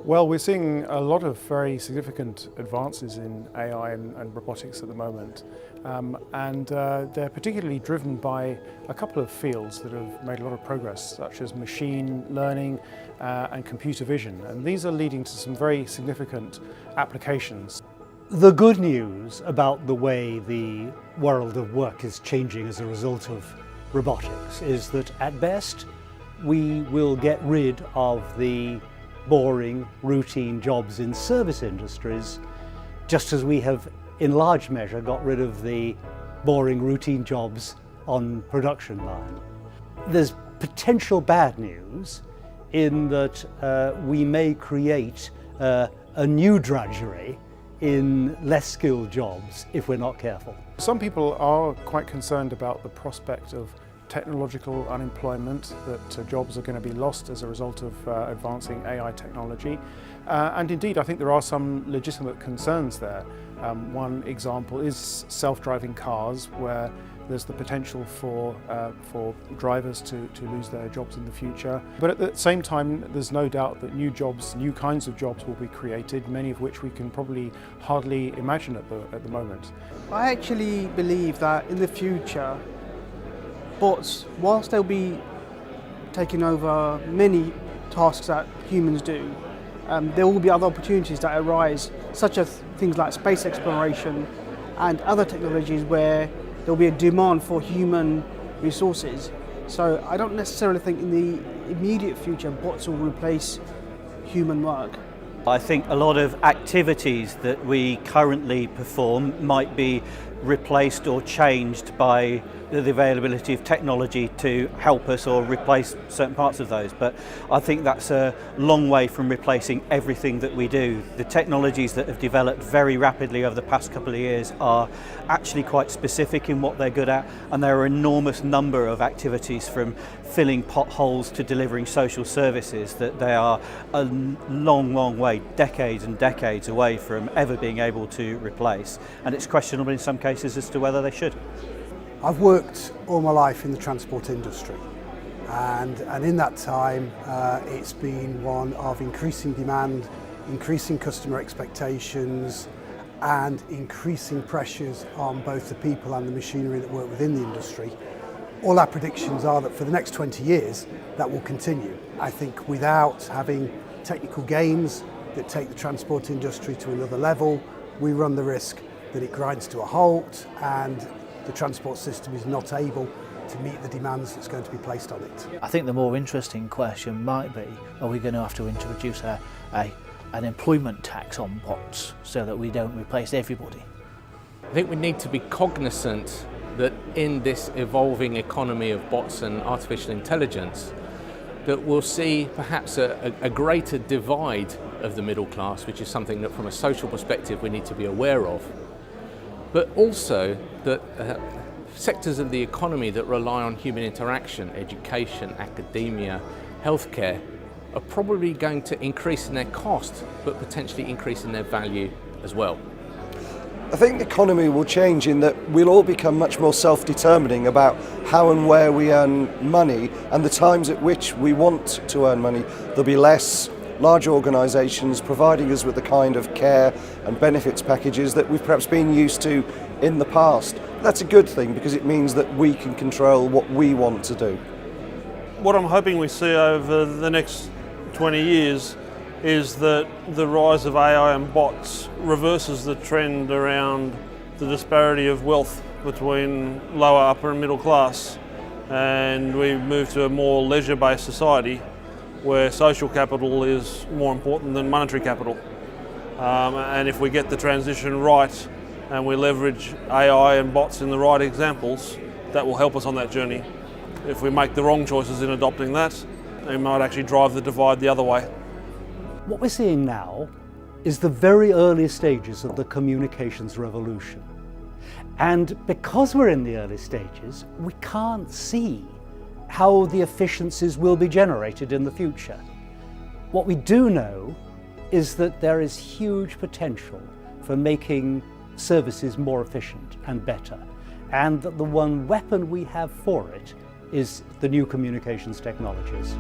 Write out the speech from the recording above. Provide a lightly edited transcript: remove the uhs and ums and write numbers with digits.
Well, we're seeing a lot of very significant advances in AI and robotics at the moment, and they're particularly driven by a couple of fields that have made a lot of progress, such as machine learning and computer vision, and these are leading to some very significant applications. The good news about the way the world of work is changing as a result of robotics is that at best we will get rid of the boring, routine jobs in service industries, just as we have in large measure got rid of the boring, routine jobs on production line. There's potential bad news in that we may create a new drudgery in less skilled jobs if we're not careful. Some people are quite concerned about the prospect of technological unemployment, that jobs are going to be lost as a result of advancing AI technology. And indeed, I think there are some legitimate concerns there. One example is self-driving cars, where there's the potential for drivers to lose their jobs in the future. But at the same time, there's no doubt that new jobs, new kinds of jobs will be created, many of which we can probably hardly imagine at the moment. I actually believe that in the future, bots, whilst they'll be taking over many tasks that humans do, there will be other opportunities that arise, such as things like space exploration and other technologies where there will be a demand for human resources. So I don't necessarily think in the immediate future bots will replace human work. I think a lot of activities that we currently perform might be replaced or changed by the availability of technology to help us or replace certain parts of those. But I think that's a long way from replacing everything that we do. The technologies that have developed very rapidly over the past couple of years are actually quite specific in what they're good at, and there are an enormous number of activities, from filling potholes to delivering social services, that they are a long way, decades and decades away from ever being able to replace. And it's questionable in some cases as to whether they should. I've worked all my life in the transport industry, and in that time it's been one of increasing demand, increasing customer expectations and increasing pressures on both the people and the machinery that work within the industry. All our predictions are that for the next 20 years that will continue. I think without having technical gains that take the transport industry to another level, we run the risk that it grinds to a halt and the transport system is not able to meet the demands that's going to be placed on it. I think the more interesting question might be, are we going to have to introduce an employment tax on bots so that we don't replace everybody? I think we need to be cognizant that in this evolving economy of bots and artificial intelligence, that we'll see perhaps a greater divide of the middle class, which is something that from a social perspective we need to be aware of. But also that sectors of the economy that rely on human interaction, education, academia, healthcare, are probably going to increase in their cost, but potentially increase in their value as well. I think the economy will change in that we'll all become much more self-determining about how and where we earn money and the times at which we want to earn money. There'll be less large organisations providing us with the kind of care and benefits packages that we've perhaps been used to in the past. That's a good thing because it means that we can control what we want to do. What I'm hoping we see over the next 20 years is that the rise of AI and bots reverses the trend around the disparity of wealth between lower, upper and middle class, and we move to a more leisure-based society where social capital is more important than monetary capital. And if we get the transition right and we leverage AI and bots in the right examples, that will help us on that journey. If we make the wrong choices in adopting that, it might actually drive the divide the other way. What we're seeing now is the very early stages of the communications revolution. And because we're in the early stages, we can't see how the efficiencies will be generated in the future. What we do know is that there is huge potential for making services more efficient and better, and that the one weapon we have for it is the new communications technologies.